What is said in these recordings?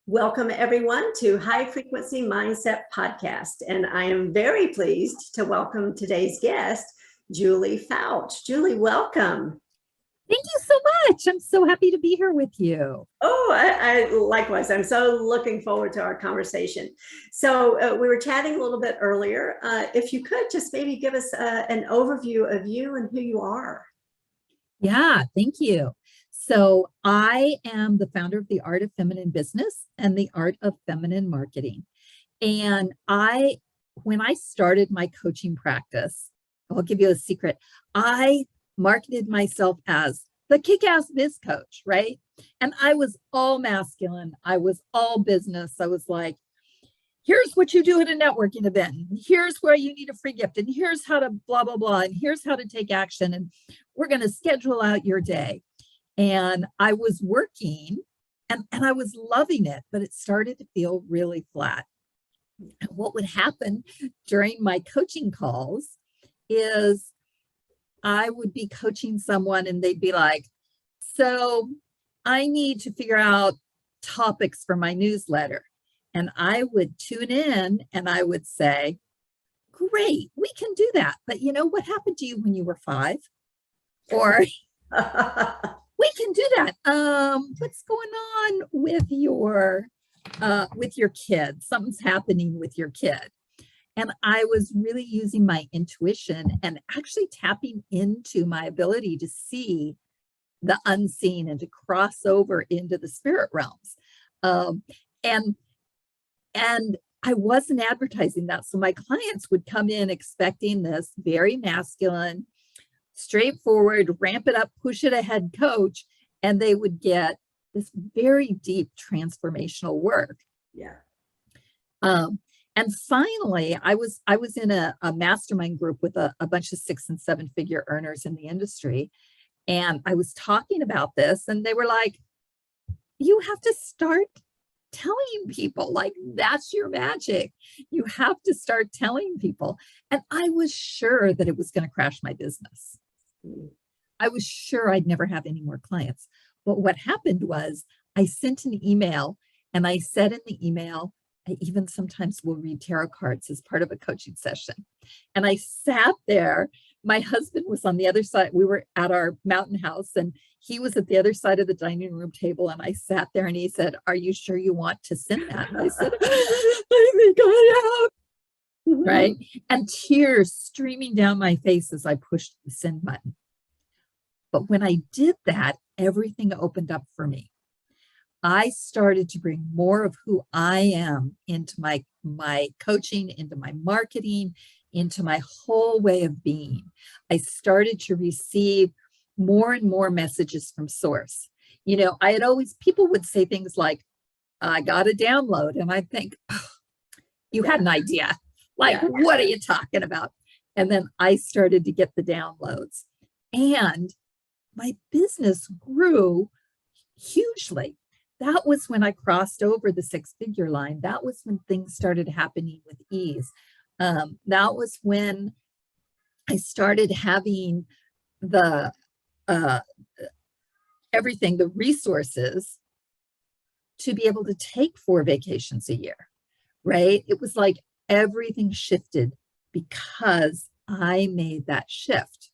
Welcome everyone to High Frequency Mindset Podcast. And I am very pleased to welcome today's guest, Julie Foucht. Julie, welcome. Thank you so much. I'm so happy to be here with you. Oh, I likewise. I'm so looking forward to our conversation. So we were chatting a little bit earlier. If you could just maybe give us an overview of you and who you are. Yeah, thank you. So I am the founder of the Art of Feminine Business and the Art of Feminine Marketing. And when I started my coaching practice, I'll give you a secret. I marketed myself as the kick-ass biz coach, right? And I was all masculine. I was all business. I was like, here's what you do at a networking event. Here's where you need a free gift. And here's how to blah, blah, blah. And here's how to take action. And we're going to schedule out your day. And I was working and I was loving it, but it started to feel really flat. And what would happen during my coaching calls is I would be coaching someone and they'd be like, so I need to figure out topics for my newsletter. And I would tune in and I would say, great, we can do that. But you know, what happened to you when you were 5? Or we can do that. What's going on with your kid? Something's happening with your kid. And I was really using my intuition and actually tapping into my ability to see the unseen and to cross over into the spirit realms. And I wasn't advertising that. So my clients would come in expecting this very masculine, straightforward, ramp it up, push it ahead coach, and they would get this very deep transformational work. Yeah. And finally, I was in a mastermind group with a bunch of 6- and 7-figure earners in the industry. And I was talking about this and they were like, you have to start telling people, like, that's your magic. You have to start telling people. And I was sure that it was going to crash my business. I was sure I'd never have any more clients. But what happened was I sent an email and I said in the email, I even sometimes will read tarot cards as part of a coaching session. And I sat there. My husband was on the other side. We were at our mountain house and he was at the other side of the dining room table. And I sat there and he said, are you sure you want to send that? And I said, I think I am. Right. And tears streaming down my face as I pushed the send button. But when I did that, everything opened up for me. I started to bring more of who I am into my coaching, into my marketing, into my whole way of being. I started to receive more and more messages from source. You know, people would say things like, I got a download. And I'd think, oh, you had an idea. Like, what are you talking about? And then I started to get the downloads. And my business grew hugely. That was when I crossed over the 6-figure line. That was when things started happening with ease. That was when I started having the everything, the resources to be able to take 4 vacations a year, right? It was like everything shifted because I made that shift.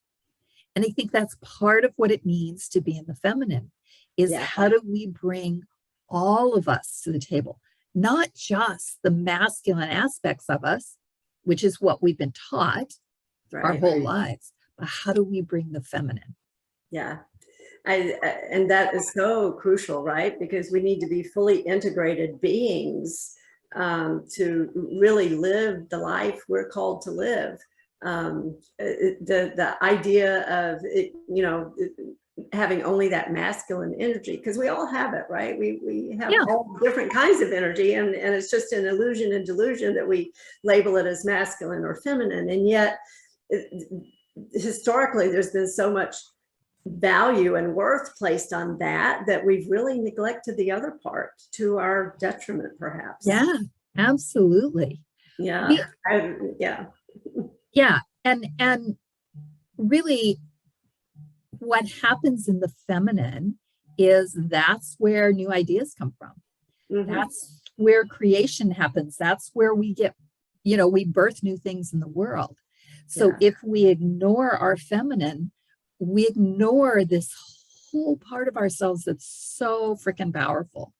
And I think that's part of what it means to be in the feminine is how do we bring all of us to the table, not just the masculine aspects of us, which is what we've been taught our whole lives, but how do we bring the feminine? Yeah. And that is so crucial, right? Because we need to be fully integrated beings to really live the life we're called to live. The idea of having only that masculine energy, because we all have it, right? We have all different kinds of energy, and it's just an illusion and delusion that we label it as masculine or feminine. And yet historically there's been so much value and worth placed on that we've really neglected the other part to our detriment, perhaps. Yeah, absolutely. Yeah. Yeah. And really what happens in the feminine is that's where new ideas come from. That's where creation happens. That's where we get, we birth new things in the world. So if we ignore our feminine, we ignore this whole part of ourselves that's so freaking powerful.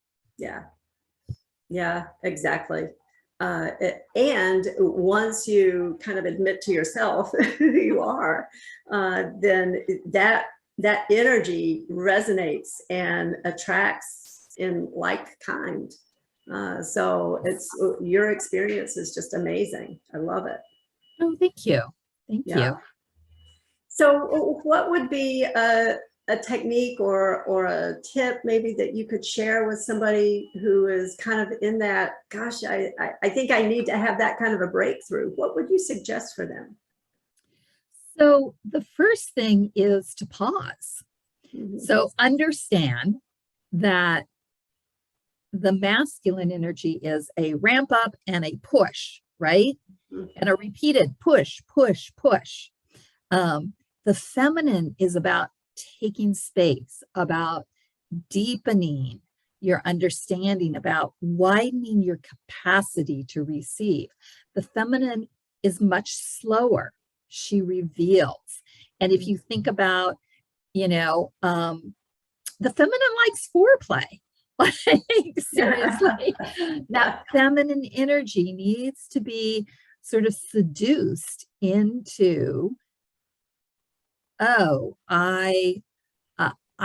Yeah, exactly. And once you kind of admit to yourself who you are, then that energy resonates and attracts in like kind. So your experience is just amazing. I love it. Oh, thank you. Thank you. So what would be a technique or a tip maybe that you could share with somebody who is kind of in that, gosh, I think I need to have that kind of a breakthrough? What would you suggest for them? So the first thing is to pause. So understand that the masculine energy is a ramp up and a push, right? And a repeated push, push, push. The feminine is about taking space, about deepening your understanding, about widening your capacity to receive. The feminine is much slower. She reveals. And if you think about, the feminine likes foreplay. Like, seriously, that feminine energy needs to be sort of seduced into, oh, I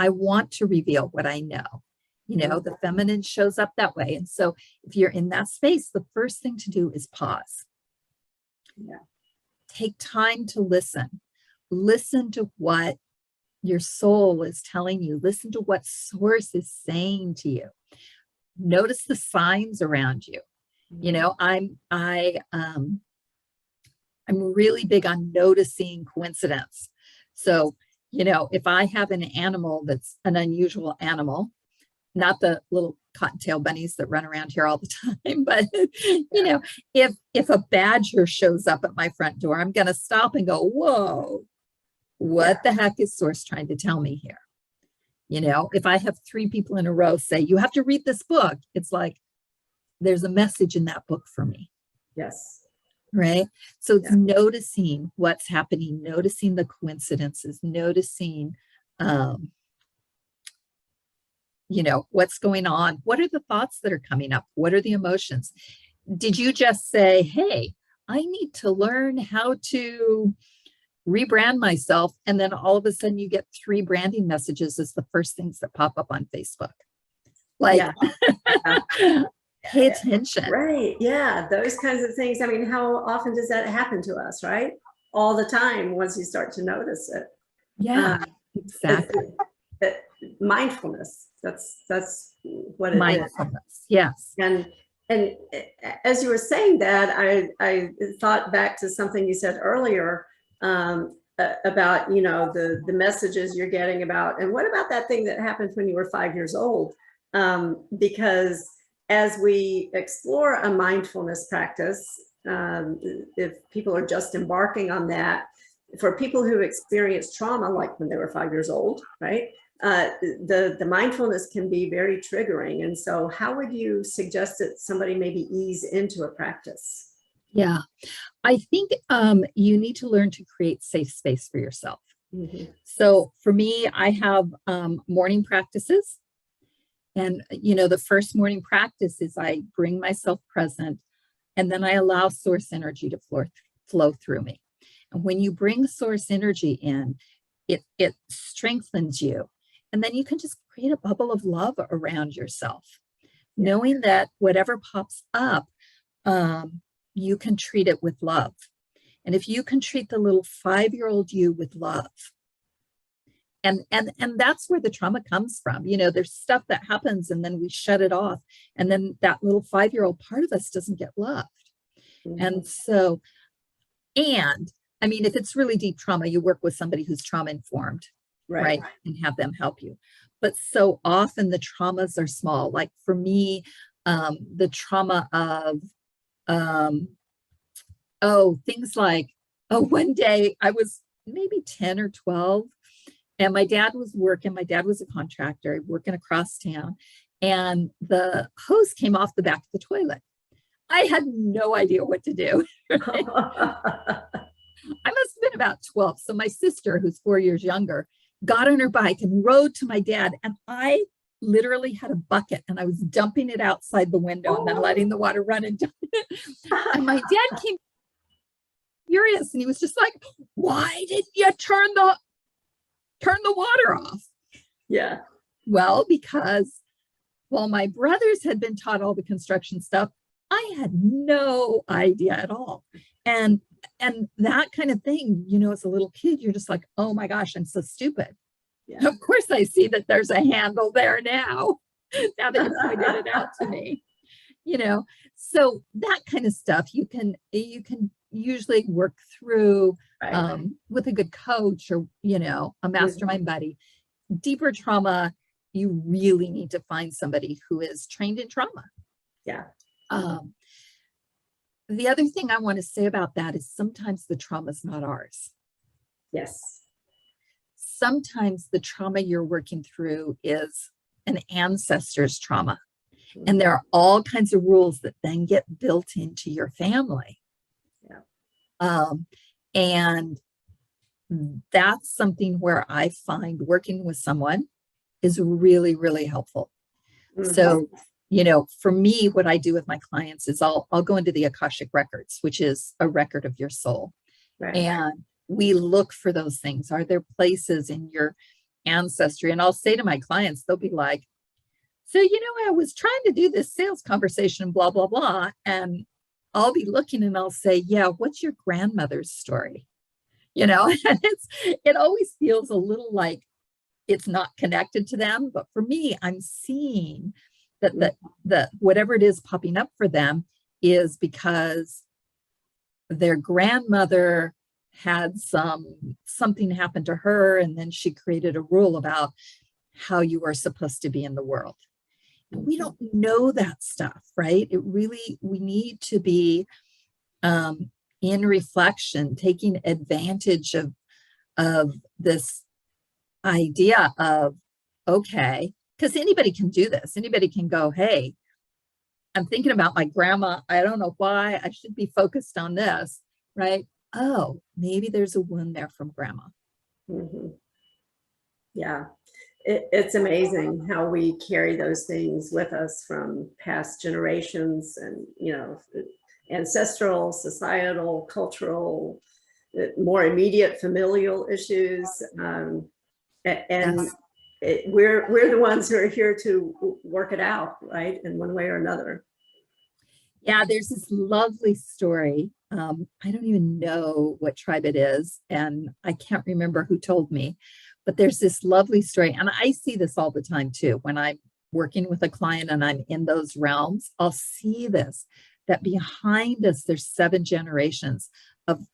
want to reveal what I know. The feminine shows up that way. And so if you're in that space, the first thing to do is pause. Take time to listen. Listen to what your soul is telling you. Listen to what source is saying to you. Notice the signs around you. I'm really big on noticing coincidence. So, if I have an animal that's an unusual animal, not the little cottontail bunnies that run around here all the time, but if a badger shows up at my front door, I'm going to stop and go, whoa, what the heck is source trying to tell me here? If I have 3 people in a row say, you have to read this book, it's like, there's a message in that book for me. Yes. Right. So it's noticing what's happening, noticing the coincidences, noticing, what's going on. What are the thoughts that are coming up? What are the emotions? Did you just say, hey, I need to learn how to rebrand myself? And then all of a sudden you get 3 branding messages as the first things that pop up on Facebook. Like, pay attention. Right. Yeah. Those kinds of things. I mean, how often does that happen to us, right? All the time once you start to notice it. Yeah, exactly. Mindfulness. That's what it mindfulness is. Yes. And as you were saying that, I thought back to something you said earlier about, the messages you're getting about, and what about that thing that happened when you were 5 years old? Because as we explore a mindfulness practice, if people are just embarking on that, for people who experience trauma, like when they were 5 years old, right? The mindfulness can be very triggering. And so how would you suggest that somebody maybe ease into a practice? Yeah, I think you need to learn to create safe space for yourself. So for me, I have morning practices. And, the first morning practice is I bring myself present, and then I allow source energy to flow through me. And when you bring source energy in, it strengthens you. And then you can just create a bubble of love around yourself, knowing that whatever pops up, you can treat it with love. And if you can treat the little 5-year-old you with love, and that's where the trauma comes from. There's stuff that happens and then we shut it off. And then that little 5-year-old part of us doesn't get loved. And so, I mean, if it's really deep trauma, you work with somebody who's trauma informed, right? And have them help you. But so often the traumas are small. Like for me, the trauma of, things like, one day I was maybe 10 or 12. And my dad was working. My dad was a contractor working across town. and the hose came off the back of the toilet. I had no idea what to do. Right? I must have been about 12. So my sister, who's 4 years younger, got on her bike and rode to my dad. And I literally had a bucket and I was dumping it outside the window and then letting the water run and dump it. And my dad came furious and he was just like, why didn't you turn the water off? Yeah. Well, because while my brothers had been taught all the construction stuff, I had no idea at all. And that kind of thing, you know, as a little kid, you're just like, oh my gosh, I'm so stupid. Yeah. Of course, I see that there's a handle there now, now that you pointed it out to me, you know. So that kind of stuff you can usually work through with a good coach or, you know, a mastermind buddy. Deeper trauma, you really need to find somebody who is trained in trauma. Yeah. The other thing I want to say about that is sometimes the trauma is not ours. Yes. Sometimes the trauma you're working through is an ancestor's trauma. And there are all kinds of rules that then get built into your family. Yeah. And that's something where I find working with someone is really, really helpful. Mm-hmm. So, you know, for me, what I do with my clients is I'll go into the Akashic records, which is a record of your soul. Right. And we look for those things. Are there places in your ancestry? And I'll say to my clients, they'll be like, so, you know, I was trying to do this sales conversation, blah, blah, blah. And I'll be looking and I'll say, yeah, what's your grandmother's story? You know, and it always feels a little like it's not connected to them. But for me, I'm seeing that the whatever it is popping up for them is because their grandmother had something happen to her, and then she created a rule about how you are supposed to be in the world. And we don't know that stuff, right? We need to be in reflection, taking advantage of this idea of, okay, because anybody can do this. Anybody can go, hey, I'm thinking about my grandma. I don't know why I should be focused on this, right? Oh, maybe there's a wound there from grandma. Mm-hmm. Yeah. It's amazing how we carry those things with us from past generations and, you know, ancestral, societal, cultural, more immediate familial issues. And yes. We're the ones who are here to work it out, right? In one way or another. Yeah, there's this lovely story. I don't even know what tribe it is, and I can't remember who told me, but there's this lovely story. And I see this all the time too. When I'm working with a client and I'm in those realms, I'll see this, that behind us, there's 7 generations of,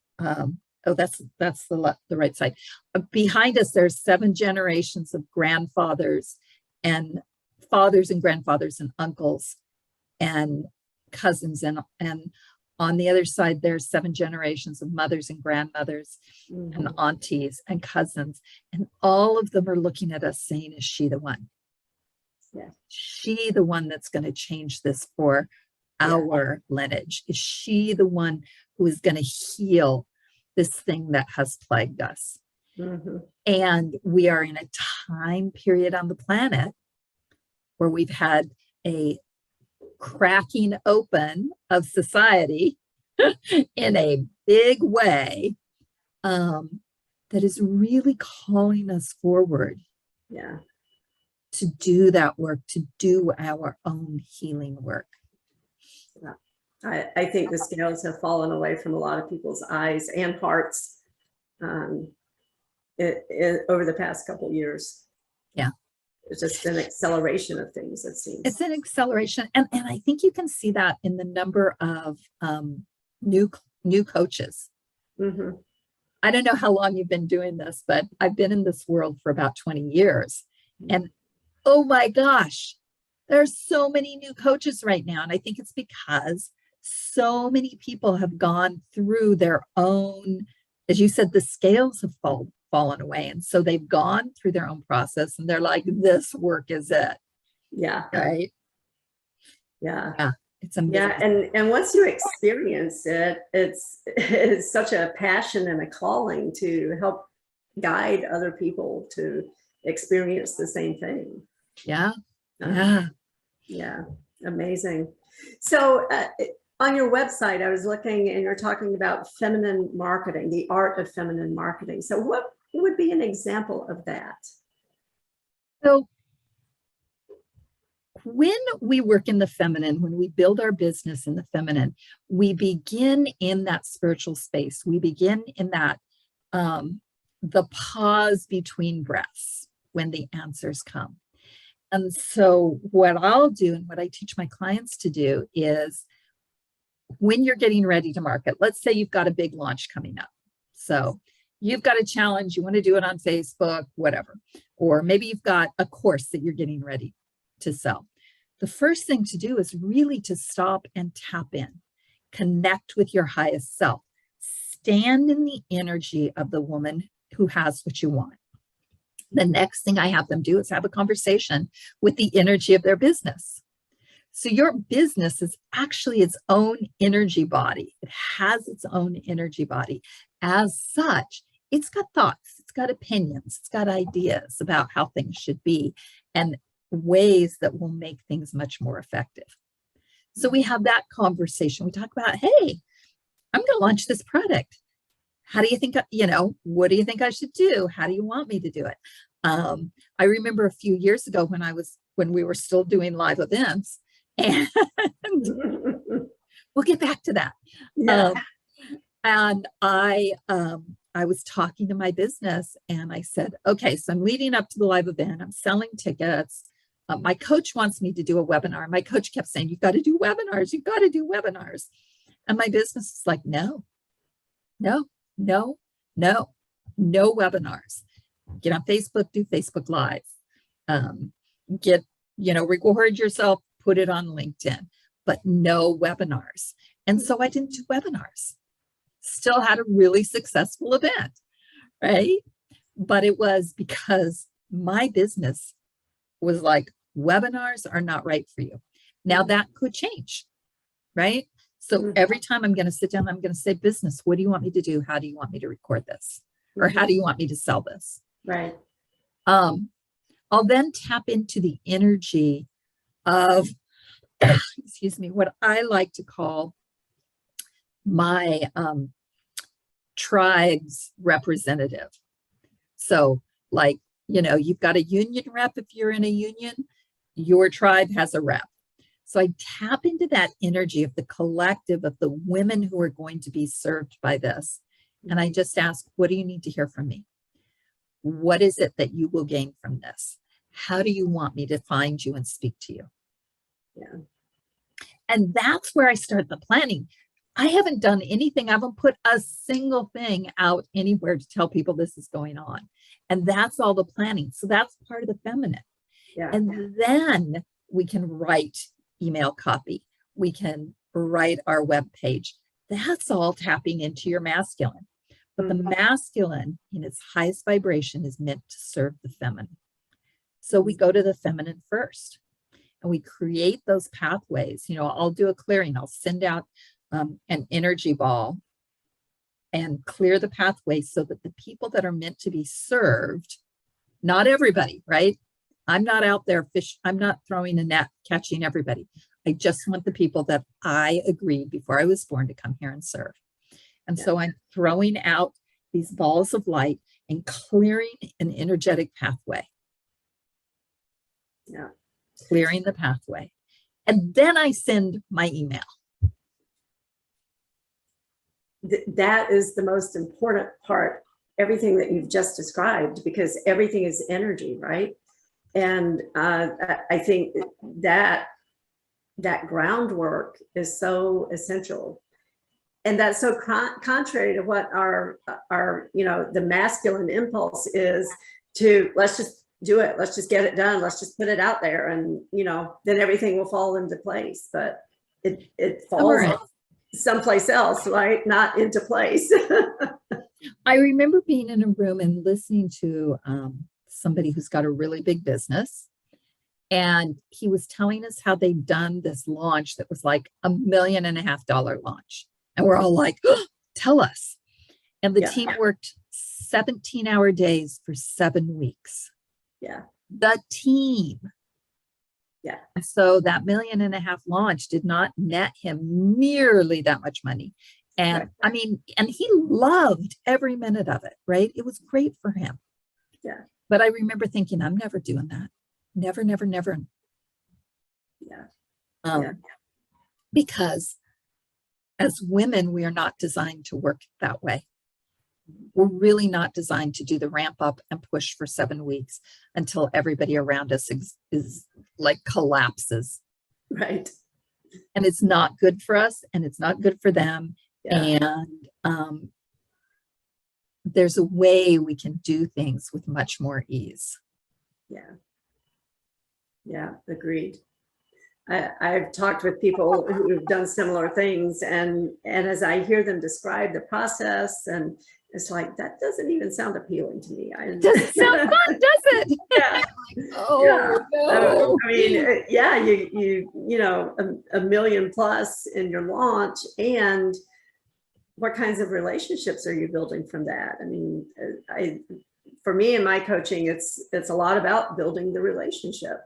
that's the right side. Behind us, there's 7 generations of grandfathers and fathers and grandfathers and uncles and cousins. And on the other side, there's 7 generations of mothers and grandmothers and aunties and cousins. And all of them are looking at us saying, is she the one? Yeah. She the one that's going to change this for our lineage? Is she the one who is going to heal this thing that has plagued us? Mm-hmm. And we are in a time period on the planet where we've had a cracking open of society in a big way that is really calling us forward. Yeah. To do that work, to do our own healing work. Yeah. I think the scales have fallen away from a lot of people's eyes and hearts over the past couple of years. Yeah. It's just an acceleration of things, it seems. It's an acceleration. And I think you can see that in the number of new coaches. Mm-hmm. I don't know how long you've been doing this, but I've been in this world for about 20 years. And oh my gosh, there's so many new coaches right now. And I think it's because so many people have gone through their own, as you said, the scales have fallen away. And so they've gone through their own process and they're like, this work is it. Yeah. Right. Yeah. Yeah. It's amazing. Yeah. And once you experience it, it's such a passion and a calling to help guide other people to experience the same thing. Yeah. Um, Yeah. yeah. Amazing. So on your website, I was looking and you're talking about feminine marketing, the art of feminine marketing. So what would be an example of that? So when we work in the feminine, when we build our business in the feminine, we begin in that spiritual space. We begin in that, the pause between breaths when the answers come. And so what I'll do and what I teach my clients to do is when you're getting ready to market, let's say you've got a big launch coming up. So you've got a challenge, you want to do it on Facebook, whatever. Or maybe you've got a course that you're getting ready to sell. The first thing to do is really to stop and tap in, connect with your highest self, stand in the energy of the woman who has what you want. The next thing I have them do is have a conversation with the energy of their business. So your business is actually its own energy body. It has its own energy body. As such, it's got thoughts, it's got opinions, it's got ideas about how things should be and ways that will make things much more effective. So we have that conversation. We talk about, hey, I'm going to launch this product. How do you think, what do you think I should do? How do you want me to do it? I remember a few years ago when we were still doing live events, and we'll get back to that. Yeah. And I was talking to my business and I said, okay, so I'm leading up to the live event. I'm selling tickets. My coach wants me to do a webinar. My coach kept saying, you've got to do webinars. You've got to do webinars. And my business is like, no webinars. Get on Facebook, do Facebook Live. Record yourself, put it on LinkedIn, but no webinars. And so I didn't do webinars. Still had a really successful event, right? But it was because my business was like, webinars are not right for you. Now that could change, right? So every time I'm going to sit down, I'm going to say, business, what do you want me to do? How do you want me to record this? Or how do you want me to sell this? Right. I'll then tap into the energy of, what I like to call my tribe's representative. So you've got a union rep. If you're in a union, your tribe has a rep. So I tap into that energy of the collective of the women who are going to be served by this. And I just ask, what do you need to hear from me? What is it that you will gain from this? How do you want me to find you and speak to you? Yeah. And that's where I start the planning. I haven't done anything. I haven't put a single thing out anywhere to tell people this is going on. And that's all the planning. So that's part of the feminine. Yeah. And then we can write email copy. We can write our web page. That's all tapping into your masculine. But the masculine in its highest vibration is meant to serve the feminine. So we go to the feminine first and we create those pathways. I'll do a clearing. I'll send out an energy ball and clear the pathway so that the people that are meant to be served, not everybody, right? I'm not out there I'm not throwing a net, catching everybody. I just want the people that I agreed before I was born to come here and serve. And so I'm throwing out these balls of light and clearing an energetic pathway. Yeah. Clearing the pathway. And then I send my email. That is the most important part, everything that you've just described, because everything is energy, right? And I think that groundwork is so essential. And that's so contrary to what our the masculine impulse is to, let's just do it. Let's just get it done. Let's just put it out there. And, then everything will fall into place, but it falls someplace else, right? Not into place. I remember being in a room and listening to somebody who's got a really big business. And he was telling us how they'd done this launch that was like $1.5 million launch. And we're all like, oh, tell us. And the team worked 17-hour days for 7 weeks. Yeah. The team. Yeah. So that $1.5 million launch did not net him nearly that much money. And I mean, and he loved every minute of it, right? It was great for him. Yeah. But I remember thinking, I'm never doing that. Never, never, never. Yeah. Because as women, we are not designed to work that way. We're really not designed to do the ramp up and push for 7 weeks until everybody around us is like collapses. Right. And it's not good for us and it's not good for them. Yeah. And there's a way we can do things with much more ease. Yeah. Yeah, agreed. I've talked with people who've done similar things, and as I hear them describe the process, and it's like, that doesn't even sound appealing to me. It doesn't sound fun, does it? Yeah. Like, oh, no. I mean, yeah, you know, a million plus in your launch, and what kinds of relationships are you building from that? I mean, for me in my coaching, it's a lot about building the relationship.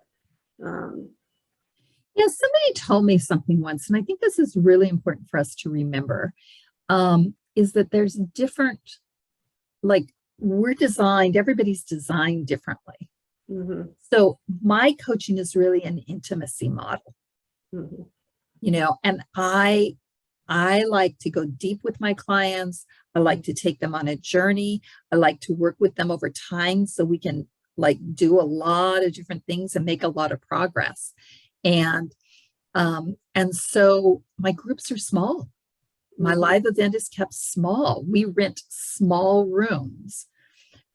Yeah, somebody told me something once, and I think this is really important for us to remember, is that there's different, like, everybody's designed differently. Mm-hmm. So my coaching is really an intimacy model, mm-hmm. You know, and I like to go deep with my clients. I like to take them on a journey. I like to work with them over time so we can like do a lot of different things and make a lot of progress. And so my groups are small. My live event is kept small. We rent small rooms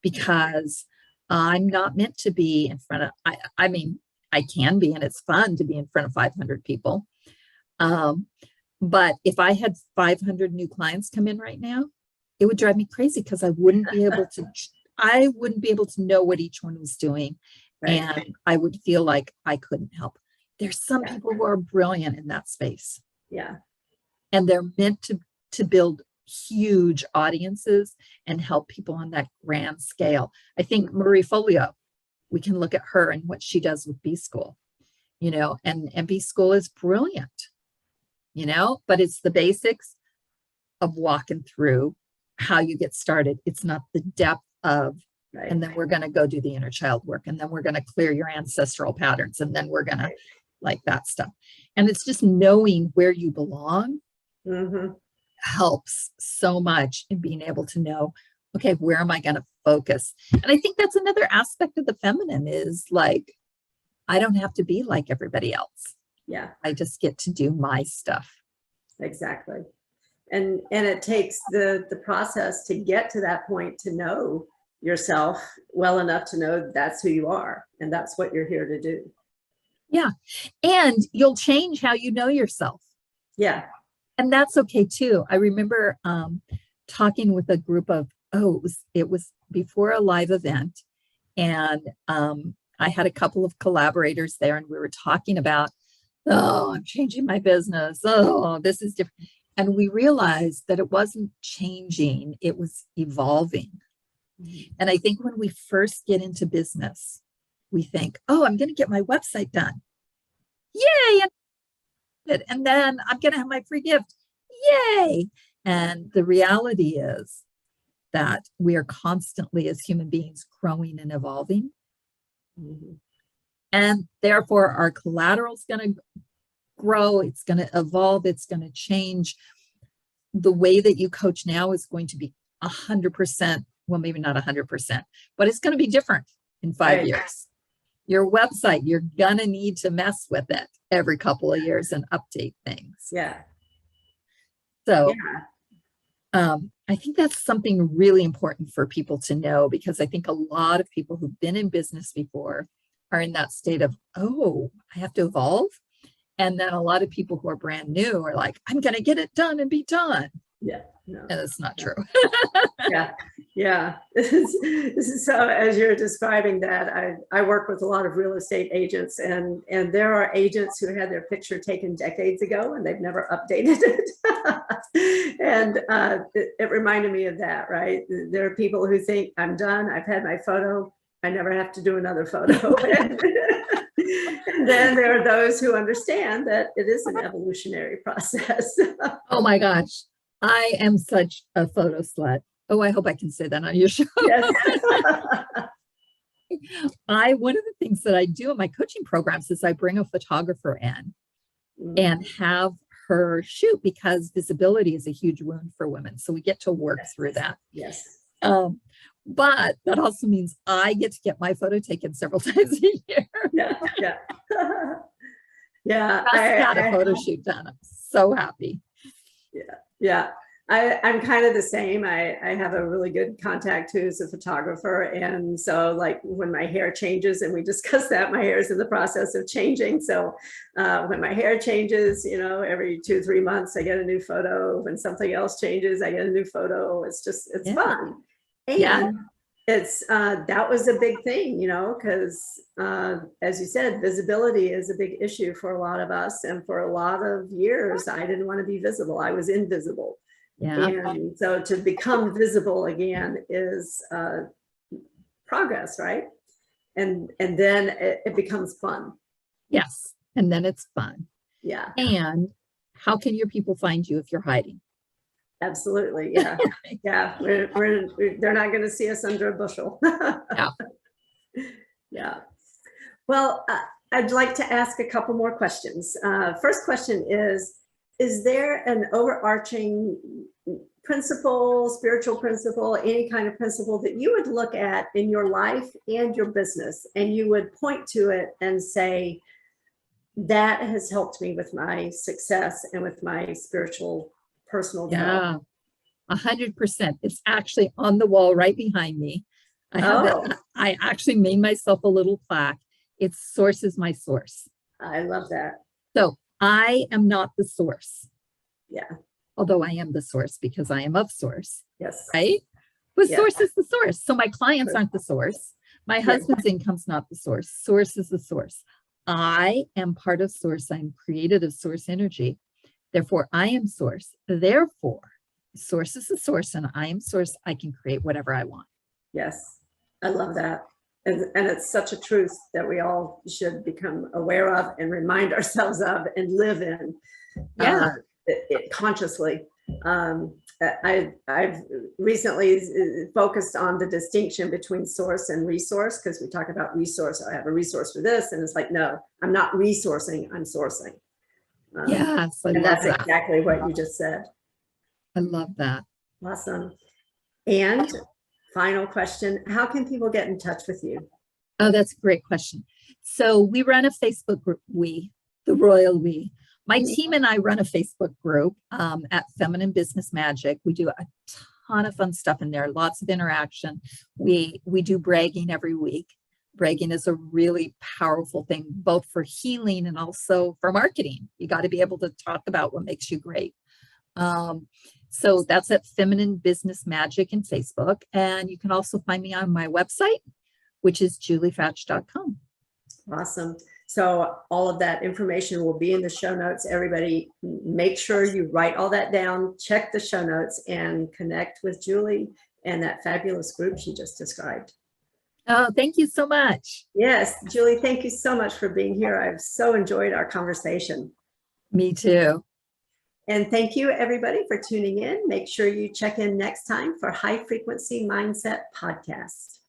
because I'm not meant to be in front of, I mean, I can be, and it's fun to be in front of 500 people. But if I had 500 new clients come in right now, it would drive me crazy because I wouldn't be able to know what each one was doing. Right. And I would feel like I couldn't help. There's some people who are brilliant in that space. Yeah. And they're meant to build huge audiences and help people on that grand scale. I think Marie Folio, we can look at her and what she does with B School, you know, and B School is brilliant, you know, but it's the basics of walking through how you get started. It's not the depth of, and then we're going to go do the inner child work, and then we're going to clear your ancestral patterns, and then we're going to like that stuff. And it's just knowing where you belong helps so much in being able to know, okay, where am I going to focus? And I think that's another aspect of the feminine is like, I don't have to be like everybody else. Yeah. I just get to do my stuff. Exactly. And it takes the process to get to that point to know yourself well enough to know that's who you are and that's what you're here to do. Yeah. And you'll change how you know yourself. Yeah. And that's okay too. I remember talking with a group of, it was before a live event. And I had a couple of collaborators there, and we were talking about, I'm changing my business. This is different. And we realized that it wasn't changing, it was evolving. Mm-hmm. And I think when we first get into business, we think, I'm going to get my website done. Yay. And then I'm going to have my free gift. Yay. And the reality is that we are constantly, as human beings, growing and evolving. Mm-hmm. And therefore, our collateral is going to grow. It's going to evolve. It's going to change. The way that you coach now is going to be 100%. Well, maybe not 100%, but it's going to be different in 5 years. Your website, you're going to need to mess with it every couple of years and update things. Yeah. So I think that's something really important for people to know, because I think a lot of people who've been in business before are in that state of, I have to evolve. And then a lot of people who are brand new are like, I'm going to get it done and be done. Yeah, no. And it's not true. Yeah, yeah. This is so, as you're describing that, I work with a lot of real estate agents, and there are agents who had their picture taken decades ago and they've never updated it. And it reminded me of that, right? There are people who think, I'm done, I've had my photo, I never have to do another photo. And then there are those who understand that it is an evolutionary process. Oh my gosh. I am such a photo slut. Oh, I hope I can say that on your show. Yes. One of the things that I do in my coaching programs is I bring a photographer in and have her shoot, because visibility is a huge wound for women. So we get to work through that. Yes. But that also means I get to get my photo taken several times a year. Yeah. Yeah. Yeah. I got a photo shoot done. I'm so happy. Yeah. Yeah. I'm kind of the same. I have a really good contact who's a photographer. And so like when my hair changes, and we discussed that, my hair is in the process of changing. So when my hair changes, you know, every 2-3 months, I get a new photo. When something else changes, I get a new photo. It's fun. And it's, that was a big thing, you know, because as you said, visibility is a big issue for a lot of us. And for a lot of years, I didn't want to be visible. I was invisible. Yeah. And so to become visible again is progress, right? And then it becomes fun. Yes. And then it's fun. Yeah. And how can your people find you if you're hiding? Absolutely. Yeah. Yeah. They're not going to see us under a bushel. Yeah. Yeah. Well, I'd like to ask a couple more questions. First question is there an overarching principle, spiritual principle, any kind of principle that you would look at in your life and your business, and you would point to it and say, that has helped me with my success and with my spiritual personal development? Yeah, 100%. It's actually on the wall right behind me. I have it. I actually made myself a little plaque. It's source is my source. I love that. So I am not the source. Yeah. Although I am the source because I am of source. Yes. Right? But source is the source. So my clients aren't the source. My husband's income's not the source. Source is the source. I am part of source. I'm created of source energy. Therefore, I am source. Therefore, source is the source and I am source. I can create whatever I want. Yes. I love that. And it's such a truth that we all should become aware of and remind ourselves of and live in. Consciously. I've recently focused on the distinction between source and resource, because we talk about resource. I have a resource for this, and it's like, no, I'm not resourcing, I'm sourcing. Yes, and that's exactly what you just said. I love that. Awesome. And final question, how can people get in touch with you? Oh, that's a great question. So we run a Facebook group, the royal we. My team and I run a Facebook group at Feminine Business Magic. We do a ton of fun stuff in there, lots of interaction. We do bragging every week. Bragging is a really powerful thing, both for healing and also for marketing. You got to be able to talk about what makes you great. So that's at Feminine Business Magic in Facebook. And you can also find me on my website, which is juliefoucht.com. Awesome. So all of that information will be in the show notes. Everybody, make sure you write all that down, check the show notes, and connect with Julie and that fabulous group she just described. Oh, thank you so much. Yes, Julie, thank you so much for being here. I've so enjoyed our conversation. Me too. And thank you, everybody, for tuning in. Make sure you check in next time for High Frequency Mindset Podcast.